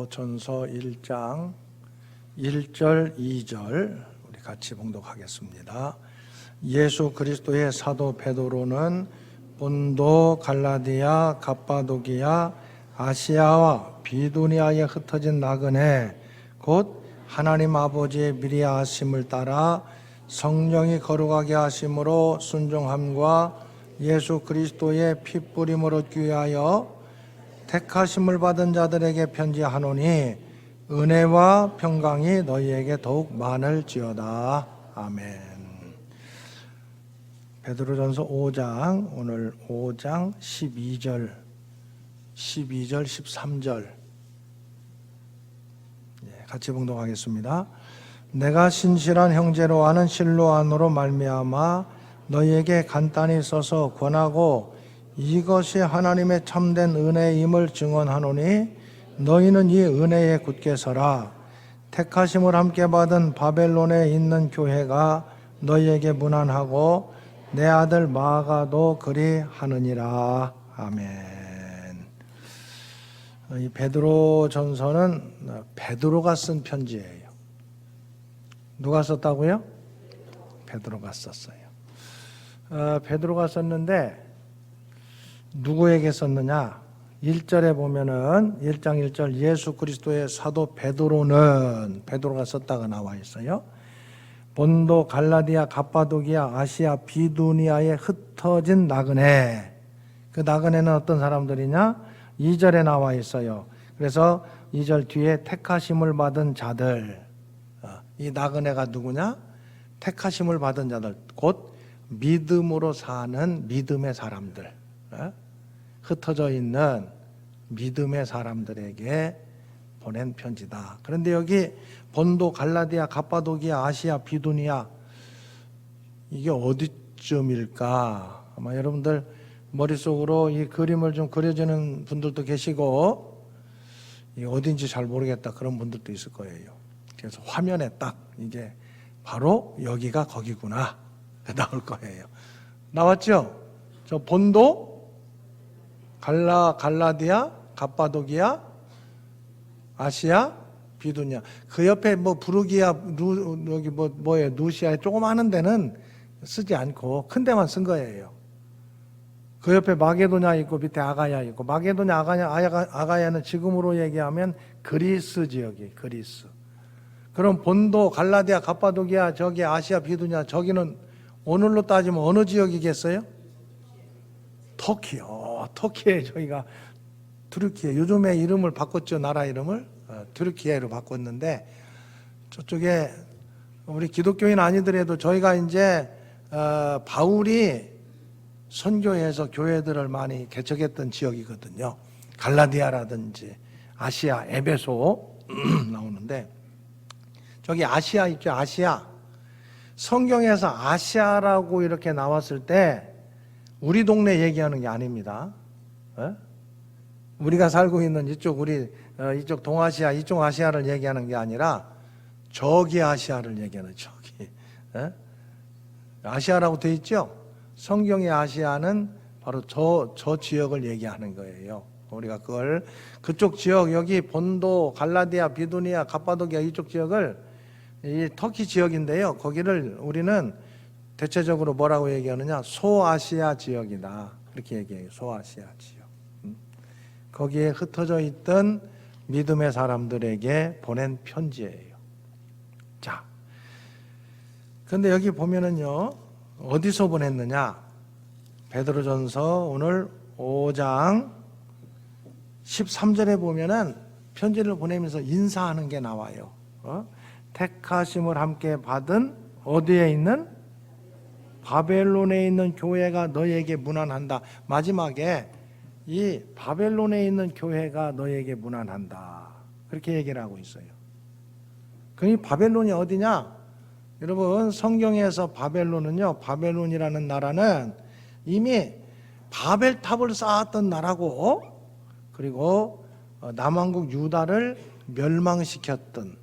베드로전서 1장 1절 2절 우리 같이 봉독하겠습니다. 예수 그리스도의 사도 베드로는 본도, 갈라디아, 갑바도기아, 아시아와 비두니아에 흩어진 나그네 곧 하나님 아버지의 미리 하심을 따라 성령이 거룩하게 하심으로 순종함과 예수 그리스도의 피뿌림을 얻기 위하여 택하심을 받은 자들에게 편지하노니 은혜와 평강이 너희에게 더욱 많을지어다. 아멘. 베드로전서 5장, 오늘 5장 12절 13절 같이 봉독하겠습니다. 내가 신실한 형제로 아는 실로안으로 말미암아 너희에게 간단히 써서 권하고 이것이 하나님의 참된 은혜임을 증언하노니 너희는 이 은혜에 굳게 서라. 택하심을 함께 받은 바벨론에 있는 교회가 너희에게 문안하고 내 아들 마가도 그리하느니라. 아멘. 이 베드로전서는 베드로가 쓴 편지예요. 누가 썼다고요? 베드로가 썼어요. 베드로가 썼는데 누구에게 썼느냐? 1절에 보면은 1장 1절 예수 그리스도의 사도 베드로가 썼다가 나와 있어요. 본도, 갈라디아, 갑바도기아, 아시아, 비두니아에 흩어진 나그네. 그 나그네는 어떤 사람들이냐? 2절에 나와 있어요. 그래서 2절 뒤에 택하심을 받은 자들. 이 나그네가 누구냐? 택하심을 받은 자들. 곧 믿음으로 사는 믿음의 사람들. 흩어져 있는 믿음의 사람들에게 보낸 편지다. 그런데 여기 본도, 갈라디아, 갑바도기아, 아시아, 비두니아 이게 어디쯤일까? 아마 여러분들 머릿속으로 이 그림을 좀 그려지는 분들도 계시고 이게 어딘지 잘 모르겠다 그런 분들도 있을 거예요. 그래서 화면에 딱 이게 바로 여기가 거기구나 나올 거예요. 나왔죠? 저 본도, 갈라디아, 갑바도기아, 아시아, 비두니아. 그 옆에 부르기아, 여기 뭐예요? 누시아 조그마한 데는 쓰지 않고 큰 데만 쓴 거예요. 그 옆에 마게도냐 있고 밑에 아가야 있고 마게도냐, 아가야는 지금으로 얘기하면 그리스 지역이 그리스. 그럼 본도, 갈라디아, 갑바도기아, 저기 아시아, 비두니아 저기는 오늘로 따지면 어느 지역이겠어요? 터키요. 터키에 저희가 투르키에 요즘에 이름을 바꿨죠. 나라 이름을 투르키예로 바꿨는데 저쪽에 우리 기독교인 아니더라도 저희가 이제 바울이 선교해서 교회들을 많이 개척했던 지역이거든요. 갈라디아라든지 아시아, 에베소 나오는데 저기 아시아 있죠. 아시아. 성경에서 아시아라고 이렇게 나왔을 때 우리 동네 얘기하는 게 아닙니다. 우리가 살고 있는 이쪽 이쪽 동아시아 이쪽 아시아를 얘기하는 게 아니라 저기 아시아를 얘기하는 저기 아시아라고 돼 있죠. 성경의 아시아는 바로 저 지역을 얘기하는 거예요. 우리가 그걸 그쪽 지역 여기 본도, 갈라디아, 비두니아, 갑바도기아 이쪽 지역을 이 터키 지역인데요. 거기를 우리는 대체적으로 뭐라고 얘기하느냐? 소아시아 지역이다. 그렇게 얘기해요. 소아시아 지역. 거기에 흩어져 있던 믿음의 사람들에게 보낸 편지예요. 자, 그런데 여기 보면은요, 어디서 보냈느냐? 베드로전서 오늘 5장 13절에 보면은 편지를 보내면서 인사하는 게 나와요. 택하심을 함께 받은 어디에 있는? 바벨론에 있는 교회가 너희에게 문안한다. 마지막에 이 바벨론에 있는 교회가 너희에게 문안한다. 그렇게 얘기를 하고 있어요. 그 바벨론이 어디냐? 여러분 성경에서 바벨론은요. 바벨론이라는 나라는 이미 바벨탑을 쌓았던 나라고 그리고 남왕국 유다를 멸망시켰던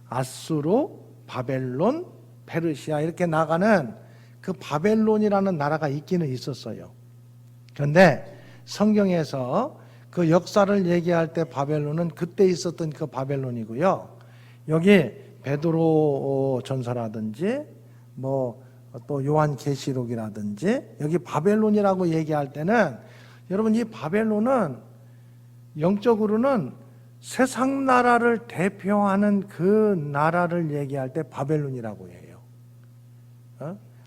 아수르, 바벨론, 페르시아 이렇게 나가는 그 바벨론이라는 나라가 있기는 있었어요. 그런데 성경에서 그 역사를 얘기할 때 바벨론은 그때 있었던 그 바벨론이고요. 여기 베드로 전서라든지 뭐 또 요한계시록이라든지 여기 바벨론이라고 얘기할 때는 여러분 이 바벨론은 영적으로는 세상 나라를 대표하는 그 나라를 얘기할 때 바벨론이라고 해요.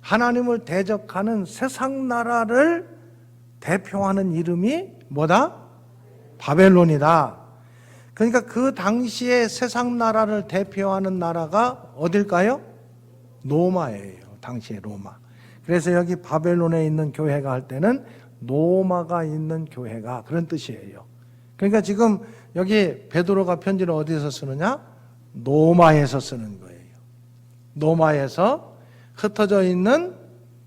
하나님을 대적하는 세상 나라를 대표하는 이름이 뭐다? 바벨론이다. 그러니까 그 당시에 세상 나라를 대표하는 나라가 어딜까요? 로마예요. 당시에 로마. 그래서 여기 바벨론에 있는 교회가 할 때는 로마가 있는 교회가 그런 뜻이에요. 그러니까 지금 여기 베드로가 편지를 어디서 쓰느냐? 로마에서 쓰는 거예요. 로마에서 흩어져 있는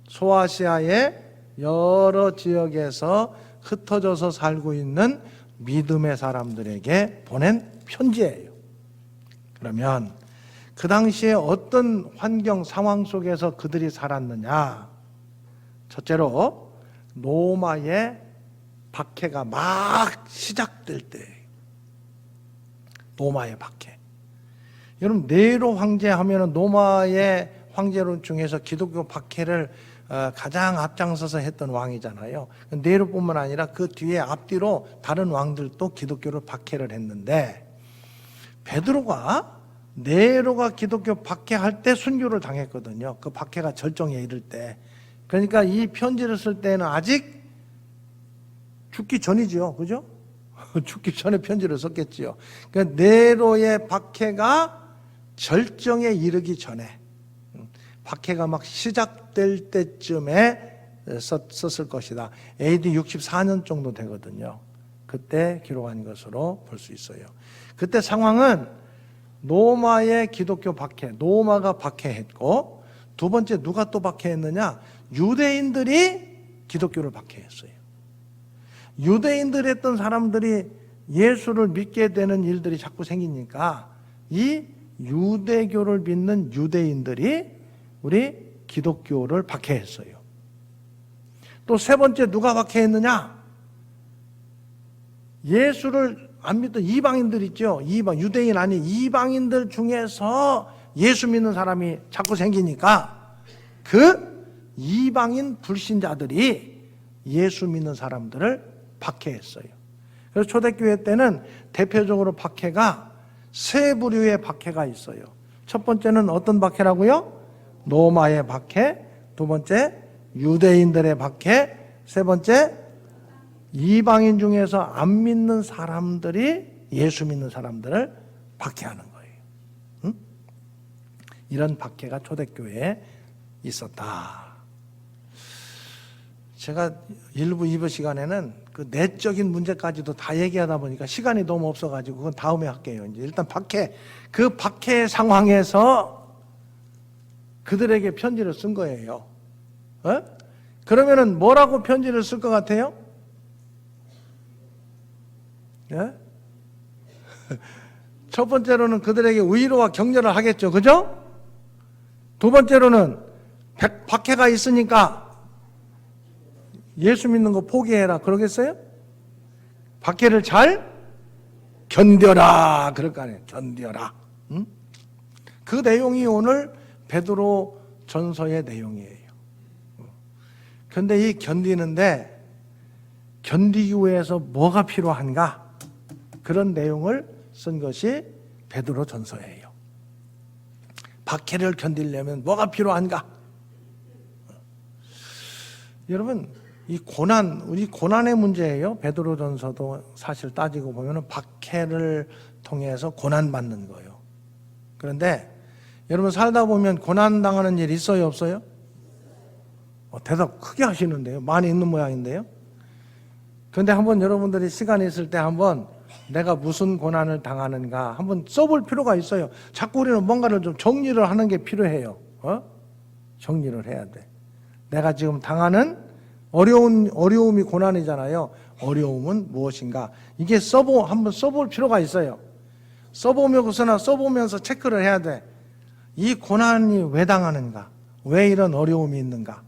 소아시아의 여러 지역에서 흩어져서 살고 있는 믿음의 사람들에게 보낸 편지예요. 그러면 그 당시에 어떤 환경, 상황 속에서 그들이 살았느냐? 첫째로 로마의 박해가 막 시작될 때, 로마의 박해. 여러분 네로 황제 하면은 로마의 황제론 중에서 기독교 박해를 가장 앞장서서 했던 왕이잖아요. 네로뿐만 아니라 그 뒤에 앞뒤로 다른 왕들도 기독교를 박해를 했는데 베드로가 네로가 기독교 박해할 때 순교를 당했거든요. 그 박해가 절정에 이를 때. 그러니까 이 편지를 쓸 때는 아직 죽기 전이죠. 그죠? 죽기 전에 편지를 썼겠지요. 그러니까 네로의 박해가 절정에 이르기 전에 박해가 막 시작될 때쯤에 썼을 것이다. AD 64년 정도 되거든요. 그때 기록한 것으로 볼 수 있어요. 그때 상황은 로마의 기독교 박해, 로마가 박해했고 두 번째 누가 또 박해했느냐? 유대인들이 기독교를 박해했어요. 유대인들 했던 사람들이 예수를 믿게 되는 일들이 자꾸 생기니까 이 유대교를 믿는 유대인들이 우리 기독교를 박해했어요. 또 세 번째 누가 박해했느냐? 예수를 안 믿던 이방인들 있죠. 유대인 아닌 이방인들 중에서 예수 믿는 사람이 자꾸 생기니까 그 이방인 불신자들이 예수 믿는 사람들을 박해했어요. 그래서 초대교회 때는 대표적으로 박해가 세 부류의 박해가 있어요. 첫 번째는 어떤 박해라고요? 로마의 박해, 두 번째 유대인들의 박해, 세 번째 이방인 중에서 안 믿는 사람들이 예수 믿는 사람들을 박해하는 거예요. 응? 이런 박해가 초대교회에 있었다. 제가 1부, 2부 시간에는 그 내적인 문제까지도 다 얘기하다 보니까 시간이 너무 없어가지고 그건 다음에 할게요. 이제 일단 박해, 그 박해 상황에서 그들에게 편지를 쓴 거예요. 그러면은 뭐라고 편지를 쓸 것 같아요? 예? 첫 번째로는 그들에게 위로와 격려를 하겠죠. 그죠? 두 번째로는 박해가 있으니까 예수 믿는 거 포기해라. 그러겠어요? 박해를 잘 견뎌라. 그럴 거 아니에요. 견뎌라. 응? 그 내용이 오늘 베드로 전서의 내용이에요. 그런데 이 견디는데 견디기 위해서 뭐가 필요한가? 그런 내용을 쓴 것이 베드로 전서예요. 박해를 견디려면 뭐가 필요한가? 여러분, 이 고난, 우리 고난의 문제예요. 베드로 전서도 사실 따지고 보면 박해를 통해서 고난받는 거예요. 그런데 여러분 살다 보면 고난당하는 일 있어요, 없어요? 대답 크게 하시는데요. 많이 있는 모양인데요. 그런데 한번 여러분들이 시간이 있을 때 한번 내가 무슨 고난을 당하는가 한번 써볼 필요가 있어요. 자꾸 우리는 뭔가를 좀 정리를 하는 게 필요해요. 정리를 해야 돼. 내가 지금 당하는 어려움이 고난이잖아요. 어려움은 무엇인가? 이게 한번 써볼 필요가 있어요. 써보면서 체크를 해야 돼. 이 고난이 왜 당하는가? 왜 이런 어려움이 있는가?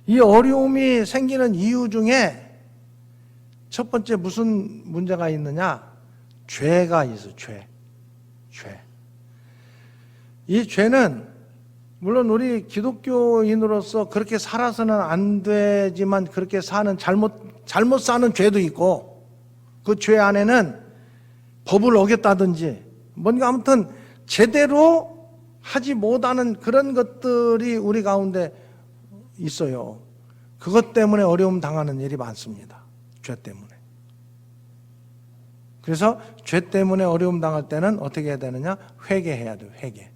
이 어려움이 생기는 이유 중에 첫 번째 무슨 문제가 있느냐? 죄가 있어. 죄. 이 죄는 물론 우리 기독교인으로서 그렇게 살아서는 안 되지만 그렇게 사는 잘못 사는 죄도 있고, 그 죄 안에는 법을 어겼다든지 뭔가 아무튼 제대로 하지 못하는 그런 것들이 우리 가운데 있어요. 그것 때문에 어려움 당하는 일이 많습니다. 죄 때문에. 그래서 죄 때문에 어려움 당할 때는 어떻게 해야 되느냐? 회개해야 돼요. 회개.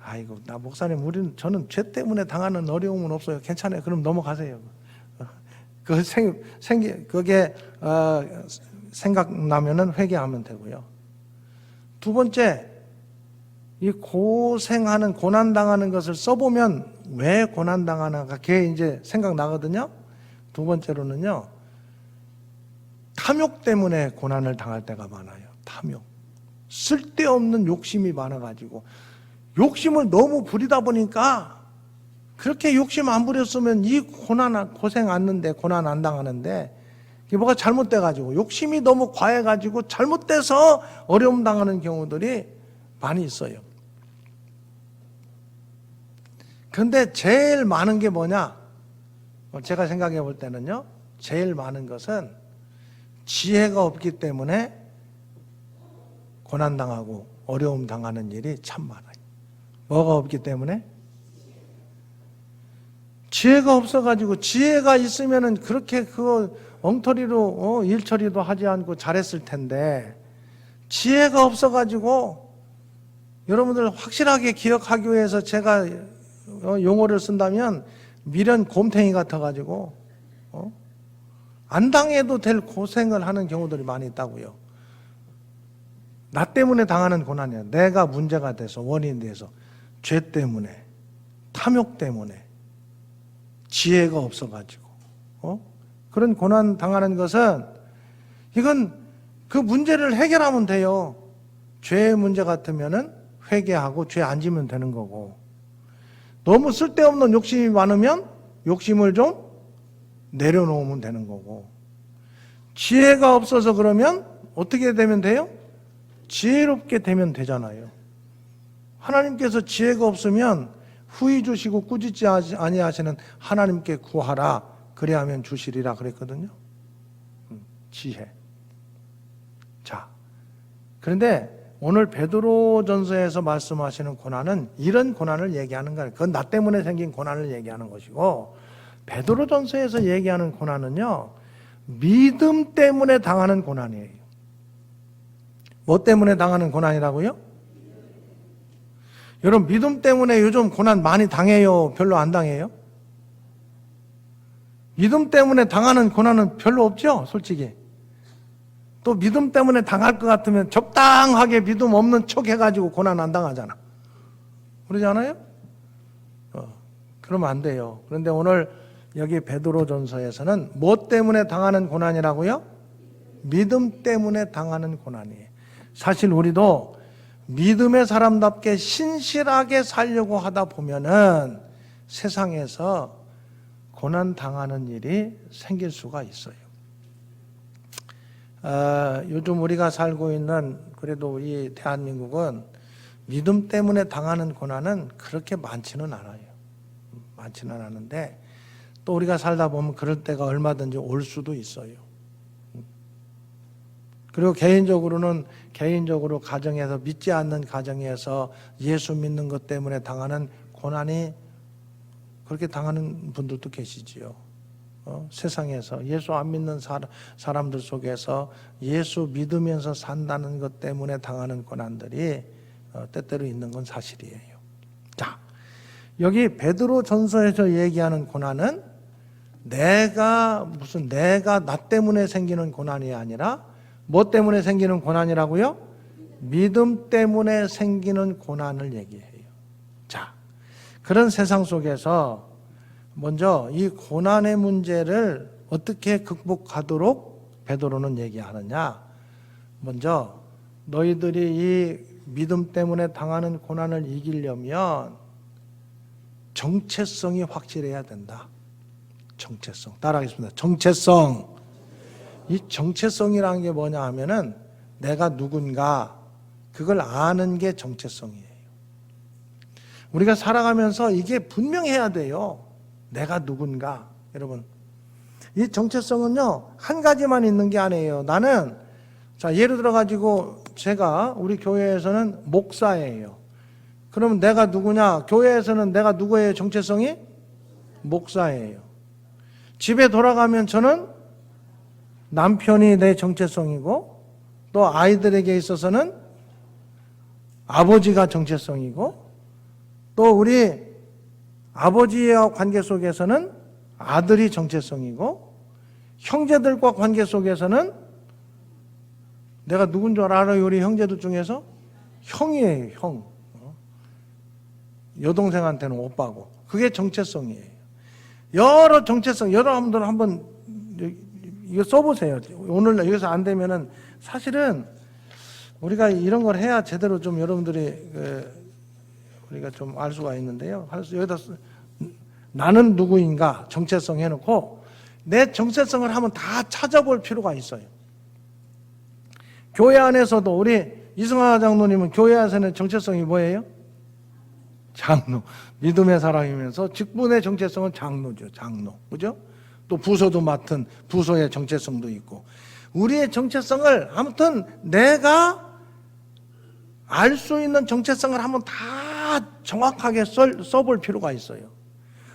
아이고, 나 목사님, 저는 죄 때문에 당하는 어려움은 없어요. 괜찮아요. 그럼 넘어가세요. 그게 생각나면은 회개하면 되고요. 두 번째, 이 고생하는, 고난당하는 것을 써보면 왜 고난당하는가, 그게 이제 생각나거든요. 두 번째로는요, 탐욕 때문에 고난을 당할 때가 많아요. 탐욕. 쓸데없는 욕심이 많아가지고, 욕심을 너무 부리다 보니까, 그렇게 욕심 안 부렸으면 이 고생 않는데, 고난 안 당하는데, 이게 뭐가 잘못돼가지고, 욕심이 너무 과해가지고, 잘못돼서 어려움 당하는 경우들이 많이 있어요. 근데 제일 많은 게 뭐냐? 제가 생각해 볼 때는요, 제일 많은 것은 지혜가 없기 때문에 고난당하고 어려움 당하는 일이 참 많아요. 뭐가 없기 때문에? 지혜가 없어가지고, 지혜가 있으면은 그렇게 그거 엉터리로 일 처리도 하지 않고 잘했을 텐데, 지혜가 없어가지고, 여러분들 확실하게 기억하기 위해서 제가 용어를 쓴다면 미련 곰탱이 같아가지고 안 당해도 될 고생을 하는 경우들이 많이 있다고요. 나 때문에 당하는 고난이야. 내가 문제가 돼서, 원인이 돼서, 죄 때문에, 탐욕 때문에, 지혜가 없어가지고 그런 고난 당하는 것은, 이건 그 문제를 해결하면 돼요. 죄의 문제 같으면은 회개하고 죄 안 지면 되는 거고, 너무 쓸데없는 욕심이 많으면 욕심을 좀 내려놓으면 되는 거고, 지혜가 없어서 그러면 어떻게 되면 돼요? 지혜롭게 되면 되잖아요. 하나님께서 지혜가 없으면 후히 주시고 꾸짖지 아니하시는 하나님께 구하라, 그래야면 주시리라 그랬거든요. 지혜. 자, 그런데 오늘 베드로전서에서 말씀하시는 고난은 이런 고난을 얘기하는 거예요. 그건 나 때문에 생긴 고난을 얘기하는 것이고, 베드로전서에서 얘기하는 고난은요, 믿음 때문에 당하는 고난이에요. 뭐 때문에 당하는 고난이라고요? 여러분, 믿음 때문에 요즘 고난 많이 당해요? 별로 안 당해요? 믿음 때문에 당하는 고난은 별로 없죠, 솔직히. 또 믿음 때문에 당할 것 같으면 적당하게 믿음 없는 척 해가지고 고난 안 당하잖아. 그러지 않아요? 그러면 안 돼요. 그런데 오늘 여기 베드로전서에서는 뭐 때문에 당하는 고난이라고요? 믿음 때문에 당하는 고난이에요. 사실 우리도 믿음의 사람답게 신실하게 살려고 하다 보면은 세상에서 고난 당하는 일이 생길 수가 있어요. 요즘 우리가 살고 있는, 그래도 이 대한민국은 믿음 때문에 당하는 고난은 그렇게 많지는 않아요. 많지는 않은데, 또 우리가 살다 보면 그럴 때가 얼마든지 올 수도 있어요. 그리고 개인적으로 가정에서, 믿지 않는 가정에서 예수 믿는 것 때문에 당하는 고난이, 그렇게 당하는 분들도 계시지요. 세상에서 예수 안 믿는 사람들 속에서 예수 믿으면서 산다는 것 때문에 당하는 고난들이 때때로 있는 건 사실이에요. 자, 여기 베드로전서에서 얘기하는 고난은 내가 나 때문에 생기는 고난이 아니라 뭐 때문에 생기는 고난이라고요? 믿음 때문에 생기는 고난을 얘기해요. 자, 그런 세상 속에서 먼저 이 고난의 문제를 어떻게 극복하도록 베드로는 얘기하느냐? 먼저 너희들이 이 믿음 때문에 당하는 고난을 이기려면 정체성이 확실해야 된다. 정체성. 따라하겠습니다. 정체성. 이 정체성이라는 게 뭐냐 하면은 내가 누군가 그걸 아는 게 정체성이에요. 우리가 살아가면서 이게 분명해야 돼요. 내가 누군가. 여러분, 이 정체성은요 한 가지만 있는 게 아니에요. 나는 자 예를 들어 가지고 제가 우리 교회에서는 목사예요. 그러면 내가 누구냐? 교회에서는 내가 누구예요? 정체성이? 목사예요. 집에 돌아가면 저는 남편이 내 정체성이고 또 아이들에게 있어서는 아버지가 정체성이고 또 우리 아버지와 관계 속에서는 아들이 정체성이고 형제들과 관계 속에서는 내가 누군 줄 알아요? 우리 형제들 중에서? 형이에요, 형. 여동생한테는 오빠고. 그게 정체성이에요. 여러 정체성, 여러분들 한번 이거 써보세요. 오늘 여기서 안 되면은 사실은 우리가 이런 걸 해야 제대로 좀 여러분들이 우리가 좀 알 수가 있는데요. 여기다 나는 누구인가 정체성 해놓고 내 정체성을 한번 다 찾아볼 필요가 있어요. 교회 안에서도 우리 이승하 장로님은 교회 안에서는 정체성이 뭐예요? 장로. 믿음의 사람이면서 직분의 정체성은 장로죠. 장로. 그죠? 또 부서도 맡은 부서의 정체성도 있고 우리의 정체성을 아무튼 내가 알 수 있는 정체성을 한번 다 정확하게 써볼 필요가 있어요.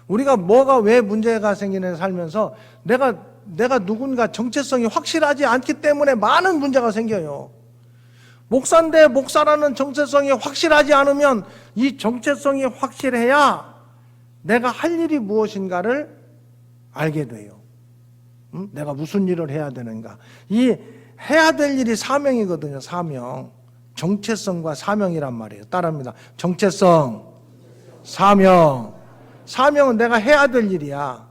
우리가 뭐가 왜 문제가 생기는 살면서 내가 누군가 정체성이 확실하지 않기 때문에 많은 문제가 생겨요. 목사인데 목사라는 정체성이 확실하지 않으면 이 정체성이 확실해야 내가 할 일이 무엇인가를 알게 돼요. 내가 무슨 일을 해야 되는가. 이 해야 될 일이 사명이거든요. 사명. 정체성과 사명이란 말이에요. 따라합니다. 정체성, 사명. 사명은 내가 해야 될 일이야.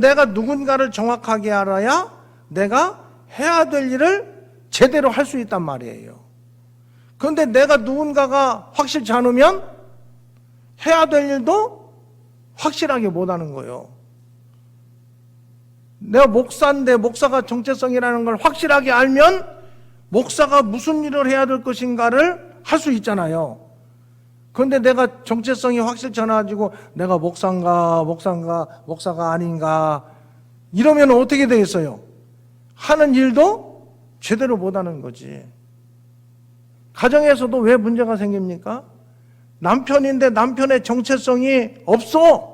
내가 누군가를 정확하게 알아야 내가 해야 될 일을 제대로 할 수 있단 말이에요. 그런데 내가 누군가가 확실치 않으면 해야 될 일도 확실하게 못하는 거예요. 내가 목사인데 목사가 정체성이라는 걸 확실하게 알면 목사가 무슨 일을 해야 될 것인가를 할 수 있잖아요. 그런데 내가 정체성이 확실치 않아가지고 내가 목사가 아닌가 이러면 어떻게 되겠어요? 하는 일도 제대로 못하는 거지. 가정에서도 왜 문제가 생깁니까? 남편인데 남편의 정체성이 없어.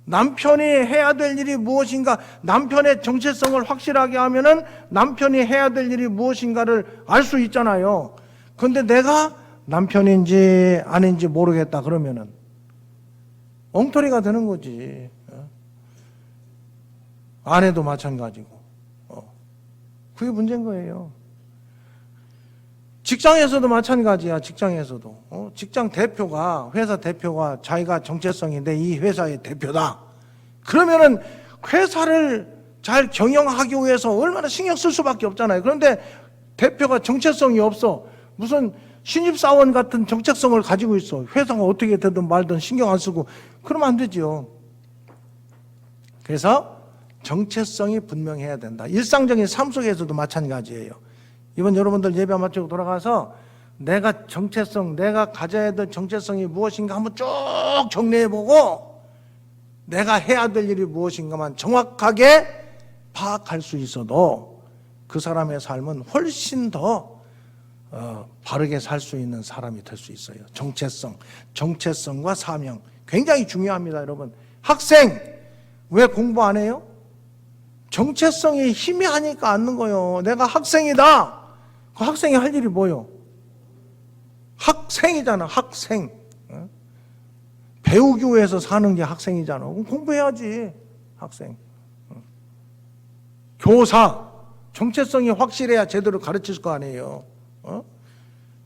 남편이 해야 될 일이 무엇인가, 남편의 정체성을 확실하게 하면은 남편이 해야 될 일이 무엇인가를 알 수 있잖아요. 그런데 내가 남편인지 아닌지 모르겠다 그러면은 엉터리가 되는 거지. 아내도 마찬가지고. 그게 문제인 거예요. 직장에서도 마찬가지야. 직장에서도 직장 대표가, 회사 대표가 자기가 정체성인데 이 회사의 대표다 그러면은 회사를 잘 경영하기 위해서 얼마나 신경 쓸 수밖에 없잖아요. 그런데 대표가 정체성이 없어. 무슨 신입사원 같은 정체성을 가지고 있어. 회사가 어떻게 되든 말든 신경 안 쓰고 그러면 안 되죠. 그래서 정체성이 분명해야 된다. 일상적인 삶 속에서도 마찬가지예요. 이번 여러분들 예배 마치고 돌아가서 내가 정체성, 내가 가져야 될 정체성이 무엇인가 한번 쭉 정리해보고 내가 해야 될 일이 무엇인가만 정확하게 파악할 수 있어도 그 사람의 삶은 훨씬 더 바르게 살 수 있는 사람이 될 수 있어요. 정체성과 사명 굉장히 중요합니다. 여러분, 학생 왜 공부 안 해요? 정체성이 희미하니까 않는 거예요. 내가 학생이다. 그 학생이 할 일이 뭐요? 학생이잖아. 학생. 배우기 위해서 사는 게 학생이잖아. 그럼 공부해야지. 학생. 교사. 정체성이 확실해야 제대로 가르칠 거 아니에요.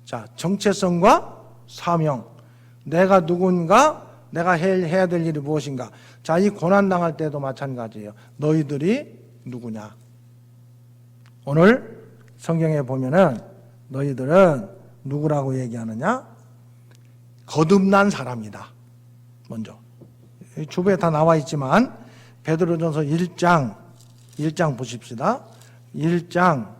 자, 정체성과 사명. 내가 누군가, 내가 해야 될 일이 무엇인가. 자, 이 고난당할 때도 마찬가지예요. 너희들이 누구냐. 오늘 성경에 보면은 너희들은 누구라고 얘기하느냐? 거듭난 사람이다. 먼저 주부에 다 나와 있지만 베드로전서 1장 1장 보십시다. 1장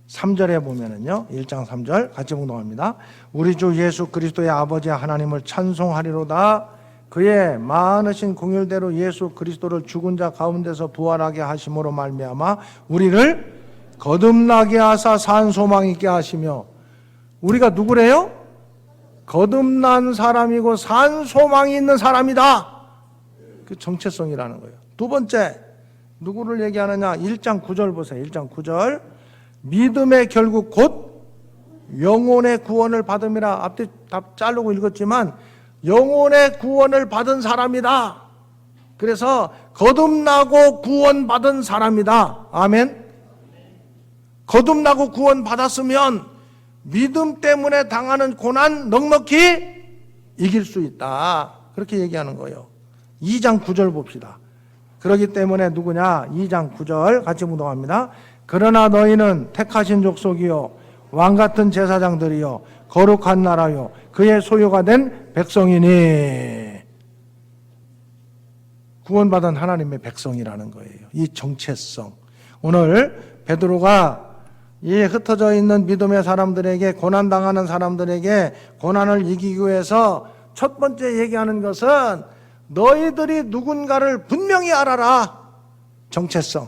3절에 보면은요, 1장 3절 같이 봉독합니다. 우리 주 예수 그리스도의 아버지 하나님을 찬송하리로다. 그의 많으신 공율대로 예수 그리스도를 죽은 자 가운데서 부활하게 하심으로 말미암아 우리를 거듭나게 하사 산 소망 있게 하시며, 우리가 누구래요? 거듭난 사람이고 산 소망이 있는 사람이다. 그 정체성이라는 거예요. 두 번째, 누구를 얘기하느냐? 1장 9절 보세요. 1장 9절. 믿음의 결국 곧 영혼의 구원을 받음이라. 앞뒤 다 자르고 읽었지만 영혼의 구원을 받은 사람이다. 그래서 거듭나고 구원받은 사람이다. 아멘. 거듭나고 구원받았으면 믿음 때문에 당하는 고난 넉넉히 이길 수 있다. 그렇게 얘기하는 거예요. 2장 9절 봅시다. 그렇기 때문에 누구냐? 2장 9절 같이 묵상합니다. 그러나 너희는 택하신 족속이요 왕같은 제사장들이요 거룩한 나라요 그의 소유가 된 백성이니. 구원받은 하나님의 백성이라는 거예요. 이 정체성. 오늘 베드로가 이 흩어져 있는 믿음의 사람들에게, 고난당하는 사람들에게 고난을 이기기 위해서 첫 번째 얘기하는 것은 너희들이 누군가를 분명히 알아라. 정체성.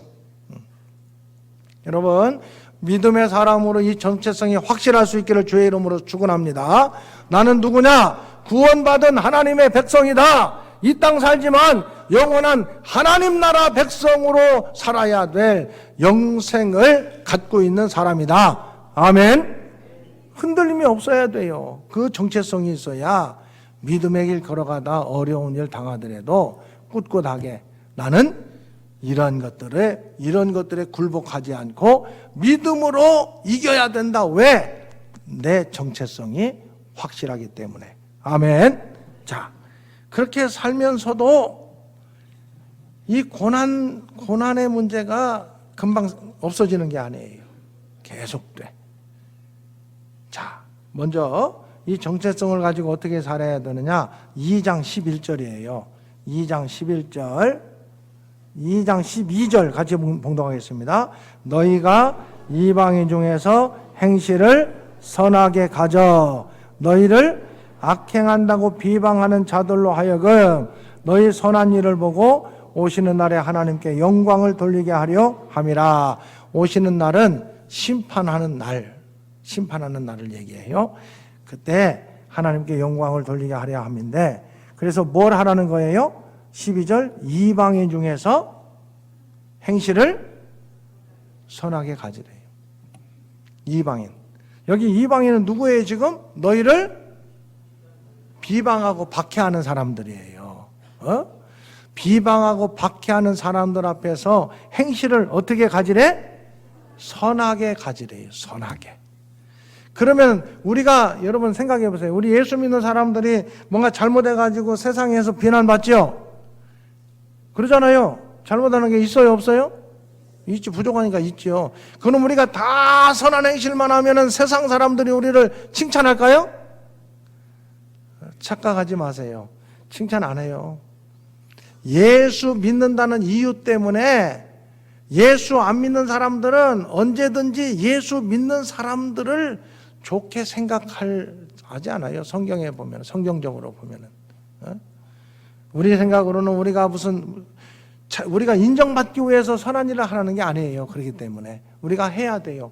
여러분, 믿음의 사람으로 이 정체성이 확실할 수 있기를 주의 이름으로 축원합니다. 나는 누구냐? 구원받은 하나님의 백성이다. 이 땅 살지만 영원한 하나님 나라 백성으로 살아야 될 영생을 갖고 있는 사람이다. 아멘. 흔들림이 없어야 돼요. 그 정체성이 있어야 믿음의 길 걸어가다 어려운 일 당하더라도 꿋꿋하게 나는 이런 것들에 굴복하지 않고 믿음으로 이겨야 된다. 왜? 내 정체성이 확실하기 때문에. 아멘. 자, 그렇게 살면서도 이 고난의 문제가 금방 없어지는 게 아니에요. 계속돼. 자, 먼저 이 정체성을 가지고 어떻게 살아야 되느냐? 2장 11절이에요. 2장 11절, 2장 12절 같이 봉독하겠습니다. 너희가 이방인 중에서 행실을 선하게 가져 너희를 악행한다고 비방하는 자들로 하여금 너희 선한 일을 보고 오시는 날에 하나님께 영광을 돌리게 하려 함이라. 오시는 날은 심판하는 날을 얘기해요. 그때 하나님께 영광을 돌리게 하려 함인데, 그래서 뭘 하라는 거예요? 12절, 이방인 중에서 행실을 선하게 가지래요. 이방인. 여기 이방인은 누구예요 지금? 너희를 비방하고 박해하는 사람들이에요. 비방하고 박해하는 사람들 앞에서 행실을 어떻게 가지래? 선하게 가지래요. 선하게. 그러면 우리가, 여러분 생각해 보세요. 우리 예수 믿는 사람들이 뭔가 잘못해가지고 세상에서 비난받죠? 그러잖아요. 잘못하는 게 있어요, 없어요? 있지. 부족하니까 있죠. 그럼 우리가 다 선한 행실만 하면은 세상 사람들이 우리를 칭찬할까요? 착각하지 마세요. 칭찬 안 해요. 예수 믿는다는 이유 때문에 예수 안 믿는 사람들은 언제든지 예수 믿는 사람들을 좋게 생각하지 않아요. 성경에 보면, 성경적으로 보면은. 우리 생각으로는 우리가 인정받기 위해서 선한 일을 하는 게 아니에요. 그렇기 때문에 우리가 해야 돼요.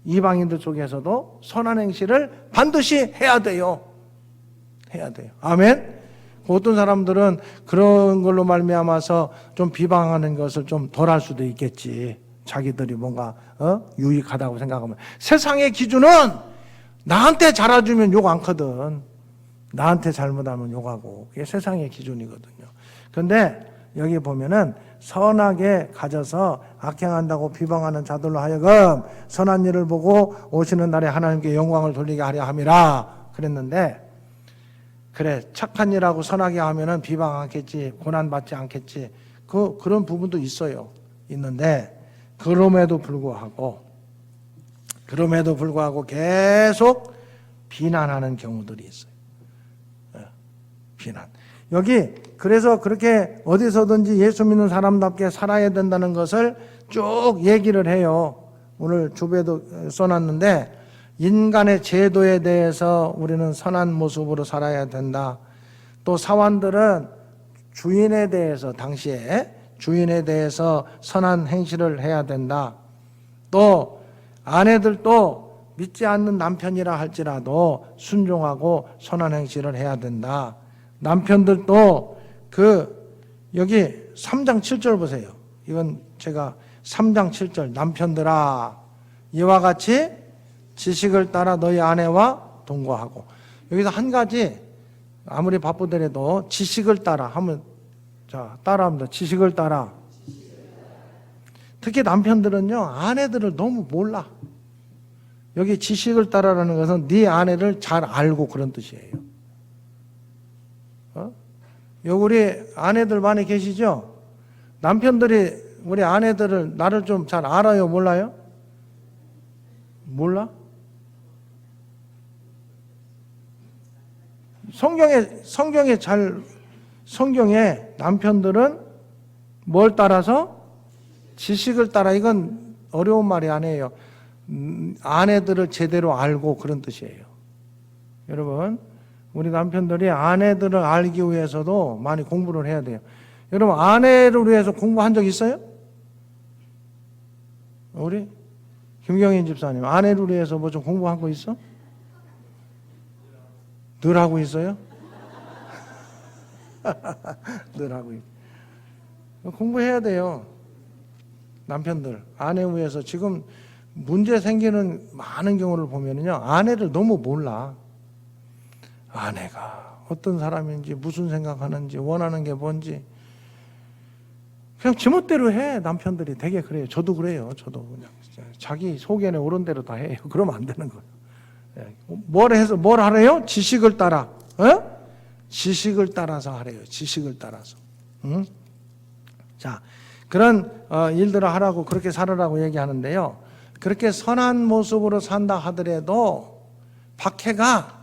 이방인들 속에서도 선한 행실을 반드시 해야 돼요. 해야 돼요. 아멘. 어떤 사람들은 그런 걸로 말미암아서 좀 비방하는 것을 좀 덜 할 수도 있겠지. 자기들이 뭔가 유익하다고 생각하면. 세상의 기준은 나한테 잘해주면 욕 않거든. 나한테 잘못하면 욕하고. 그게 세상의 기준이거든요. 그런데 여기 보면은 선하게 가져서 악행한다고 비방하는 자들로 하여금 선한 일을 보고 오시는 날에 하나님께 영광을 돌리게 하려 함이라 그랬는데, 그래 착한 일하고 선하게 하면은 비방 않겠지, 고난 받지 않겠지, 그런 부분도 있어요. 있는데 그럼에도 불구하고 계속 비난하는 경우들이 있어요. 비난. 여기 그래서 그렇게 어디서든지 예수 믿는 사람답게 살아야 된다는 것을 쭉 얘기를 해요. 오늘 주배도 써놨는데 인간의 제도에 대해서 우리는 선한 모습으로 살아야 된다. 또 사환들은 주인에 대해서 당시에 주인에 대해서 선한 행실을 해야 된다. 또 아내들도 믿지 않는 남편이라 할지라도 순종하고 선한 행실을 해야 된다. 남편들도 여기 3장 7절 보세요. 이건 제가 3장 7절 남편들아 이와 같이 지식을 따라 너희 아내와 동거하고 여기서 한 가지 아무리 바쁘더라도 지식을 따라 하면 자 따라합니다. 지식을 따라 특히 남편들은요 아내들을 너무 몰라. 여기 지식을 따라라는 것은 네 아내를 잘 알고 그런 뜻이에요. 여기 우리 아내들 많이 계시죠? 남편들이 우리 아내들을 나를 좀 잘 알아요? 몰라요? 몰라? 성경에 남편들은 뭘 따라서? 지식을 따라. 이건 어려운 말이 아니에요. 아내들을 제대로 알고 그런 뜻이에요. 여러분, 우리 남편들이 아내들을 알기 위해서도 많이 공부를 해야 돼요. 여러분, 아내를 위해서 공부한 적 있어요? 우리 김경인 집사님, 아내를 위해서 뭐 좀 공부한 거 있어? 늘 하고 있어요? 늘 하고 있어요. 공부해야 돼요. 남편들, 아내 위해서 지금 문제 생기는 많은 경우를 보면요. 아내를 너무 몰라. 아내가 어떤 사람인지, 무슨 생각하는지, 원하는 게 뭔지. 그냥 지멋대로 해. 남편들이 되게 그래요. 저도 그래요. 저도 그냥 자기 속에는 옳은 대로 다 해요. 그러면 안 되는 거예요. 뭘 하래요? 지식을 따라. 지식을 따라서 하래요. 지식을 따라서. 응? 자, 그런 일들을 하라고 그렇게 살으라고 얘기하는데요. 그렇게 선한 모습으로 산다 하더라도 박해가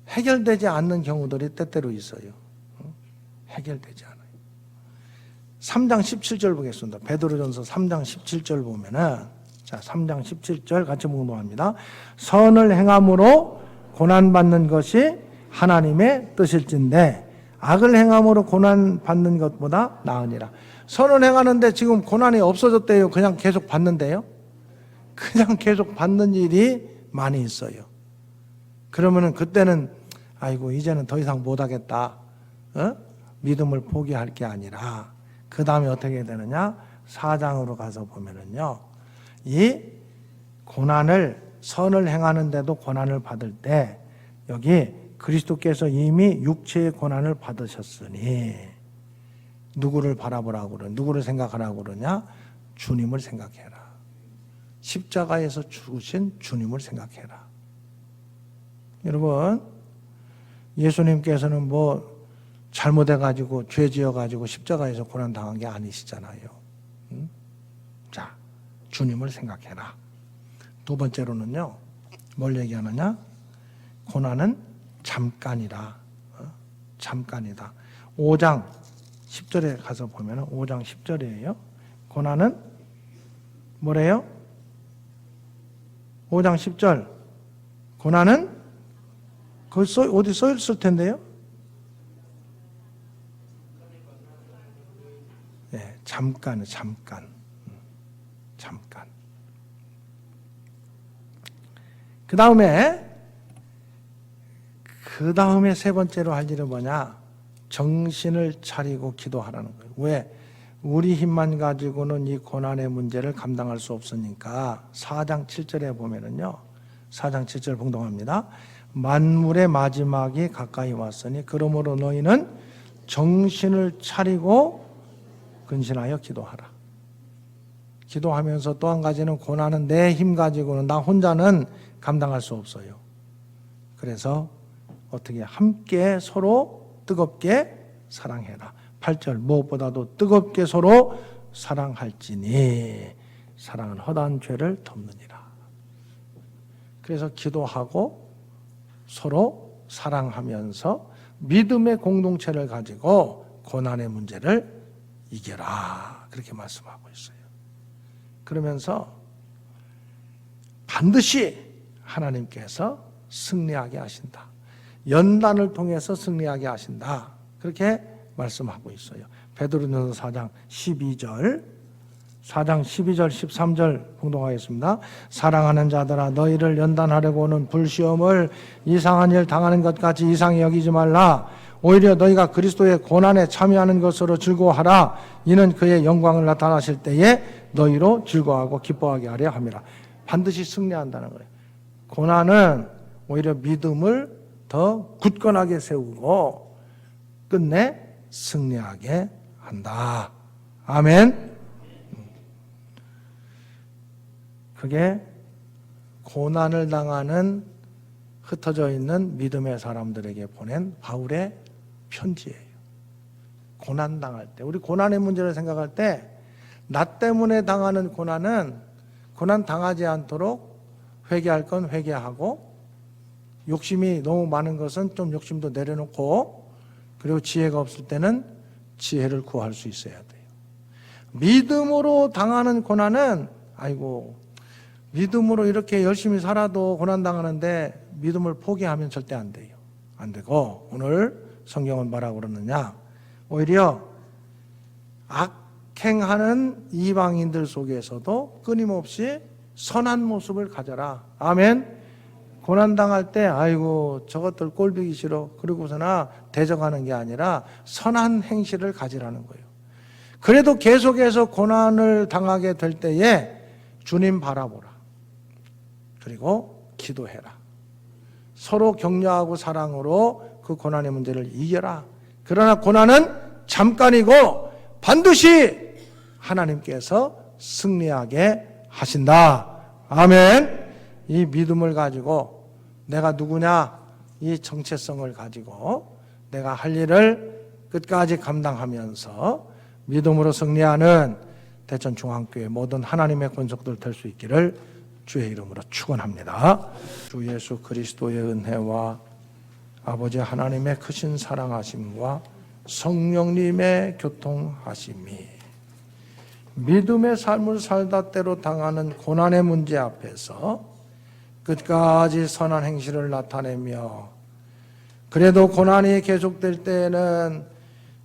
해결되지 않는 경우들이 때때로 있어요. 해결되지 않아요. 3장 17절 보겠습니다. 베드로전서 3장 17절 보면은 자, 3장 17절 같이 묵노합니다. 선을 행함으로 고난받는 것이 하나님의 뜻일진데 악을 행함으로 고난받는 것보다 나으니라. 선을 행하는데 지금 고난이 없어졌대요. 그냥 계속 받는데요. 그냥 계속 받는 일이 많이 있어요. 그러면은 그때는 아이고 이제는 더 이상 못하겠다. 믿음을 포기할 게 아니라 그 다음에 어떻게 되느냐? 4장으로 가서 보면은요. 이 고난을 선을 행하는데도 고난을 받을 때 여기 그리스도께서 이미 육체의 고난을 받으셨으니 누구를 바라보라고 그러냐? 누구를 생각하라고 그러냐? 주님을 생각해라. 십자가에서 죽으신 주님을 생각해라. 여러분, 예수님께서는 뭐 잘못해가지고 죄 지어가지고 십자가에서 고난당한 게 아니시잖아요. 자, 주님을 생각해라. 두 번째로는요, 뭘 얘기하느냐? 고난은 잠깐이다. 잠깐이다. 5장 10절에 가서 보면 5장 10절이에요. 고난은 뭐래요? 5장 10절. 고난은 어디 써 있을 텐데요? 네, 잠깐. 그 다음에 세 번째로 할 일은 뭐냐? 정신을 차리고 기도하라는 거예요. 왜? 우리 힘만 가지고는 이 고난의 문제를 감당할 수 없으니까 4장 7절에 보면은요. 4장 7절 봉독합니다. 만물의 마지막이 가까이 왔으니 그러므로 너희는 정신을 차리고 근신하여 기도하라. 기도하면서 또 한 가지는 고난은 내 힘 가지고는 나 혼자는 감당할 수 없어요. 그래서 어떻게 함께 서로 뜨겁게 사랑해라. 8절 무엇보다도 뜨겁게 서로 사랑할지니 사랑은 허다한 죄를 덮느니라. 그래서 기도하고 서로 사랑하면서 믿음의 공동체를 가지고 고난의 문제를 이겨라. 그렇게 말씀하고 있어요. 그러면서 반드시 하나님께서 승리하게 하신다. 연단을 통해서 승리하게 하신다. 그렇게 말씀하고 있어요. 베드로전서 4장 12절 13절 공동하겠습니다. 사랑하는 자들아 너희를 연단하려고 오는 불시험을 이상한 일 당하는 것 같이 이상히 여기지 말라. 오히려 너희가 그리스도의 고난에 참여하는 것으로 즐거워하라. 이는 그의 영광을 나타나실 때에 너희로 즐거워하고 기뻐하게 하려 함이라. 반드시 승리한다는 거예요. 고난은 오히려 믿음을 더 굳건하게 세우고 끝내 승리하게 한다. 아멘. 그게 고난을 당하는 흩어져 있는 믿음의 사람들에게 보낸 바울의 편지예요. 고난 당할 때, 우리 고난의 문제를 생각할 때 나 때문에 당하는 고난은 고난 당하지 않도록 회개할 건 회개하고, 욕심이 너무 많은 것은 좀 욕심도 내려놓고, 그리고 지혜가 없을 때는 지혜를 구할 수 있어야 돼요. 믿음으로 당하는 고난은 아이고 믿음으로 이렇게 열심히 살아도 고난 당하는데 믿음을 포기하면 절대 안 돼요. 안 되고, 오늘 성경은 뭐라고 그러느냐, 오히려 악행하는 이방인들 속에서도 끊임없이 선한 모습을 가져라. 아멘. 고난당할 때 아이고 저것들 꼴보기 싫어 그러고서나 대적하는 게 아니라 선한 행실을 가지라는 거예요. 그래도 계속해서 고난을 당하게 될 때에 주님 바라보라. 그리고 기도해라. 서로 격려하고 사랑으로 그 고난의 문제를 이겨라. 그러나 고난은 잠깐이고 반드시 하나님께서 승리하게 하신다. 아멘. 이 믿음을 가지고 내가 누구냐, 이 정체성을 가지고 내가 할 일을 끝까지 감당하면서 믿음으로 승리하는 대천중앙교회 모든 하나님의 권속들 될 수 있기를 주의 이름으로 축원합니다. 주 예수 그리스도의 은혜와 아버지 하나님의 크신 사랑하심과 성령님의 교통하심이 믿음의 삶을 살다 때로 당하는 고난의 문제 앞에서 끝까지 선한 행실을 나타내며, 그래도 고난이 계속될 때에는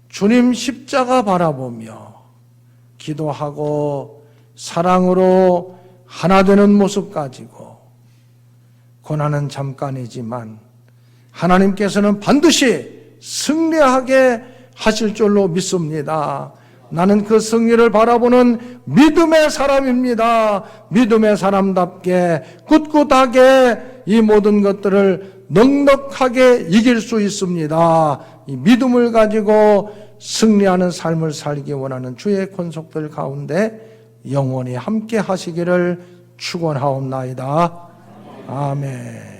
주님 십자가 바라보며 기도하고 사랑으로 하나 되는 모습 가지고, 고난은 잠깐이지만 하나님께서는 반드시 승리하게 하실 줄로 믿습니다. 나는 그 승리를 바라보는 믿음의 사람입니다. 믿음의 사람답게 꿋꿋하게 이 모든 것들을 넉넉하게 이길 수 있습니다. 이 믿음을 가지고 승리하는 삶을 살기 원하는 주의 권속들 가운데 영원히 함께 하시기를 축원하옵나이다. 아멘.